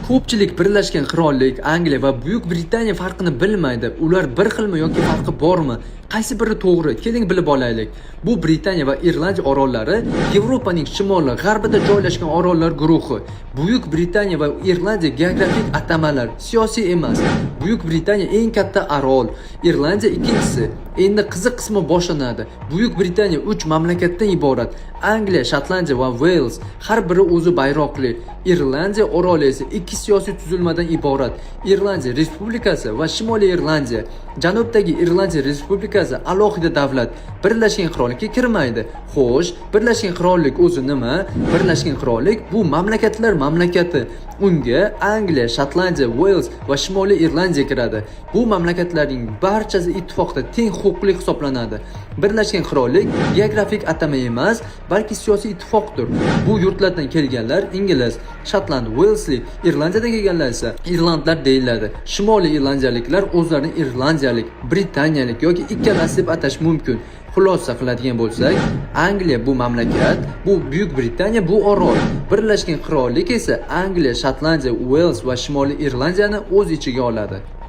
Ko'pchilik Birlashgan Qirollik, Angliya va Buyuk Britaniya farqini bilmaydi. Ular bir xilmi yoki farqi bormi? Qaysi biri to'g'ri? Keling bilib olaylik. Bu Britaniya va Irlandiya orollari Yevropaning shimoli g'arbida joylashgan orollar guruhi. Buyuk Britaniya va Irlandiya geografik atamalar, siyosiy emas. Buyuk Britaniya eng katta orol, Irlandiya ikkinchisi. Endi qiziq qismi boshlanadi. Buyuk Britaniya 3 mamlakatdan iborat. Angliya, Shotlandiya va Wales har biri o'zi bayroqli. Irlandiya oroli esa ikki siyosiy tuzilmadan iborat. Irlandiya Respublikasi va Shimoliy Irlandiya. Janubdagi Irlandiya Respublikasi alohida davlat, Birlashgan Qirollikka kirmaydi. Xo'sh, Birlashgan Qirollik o'zi nima? Birlashgan Qirollik bu mamlakatlar mamlakati. Unga Angliya, Shotlandiya, Wales va Shimoliy Irlandiya kiradi. Bu mamlakatlarning barchasi ittifoqda teng huquqli hisoblanadi. Birlashgan Qirollik geografik atama emas, balki siyosiy ittifoqdir. Bu yurtlardan kelganlar ingliz, Shotland, Waleslik, Irlandiyadan kelganlar esa irlandlar deyiladi. Shimoliy irlandiyaliklar o'zlarini irlandiyalik, britaniyalik yoki ikkalasi deb atash mumkin. Xulosa qiladigan bo'lsak, Angliya bu mamlakat, bu Buyuk Britaniya bu orol. Birlashgan Qirollik esa Angliya, Shotlandiya, Wales va Shimoliy Irlandiyani o'z ichiga oladi.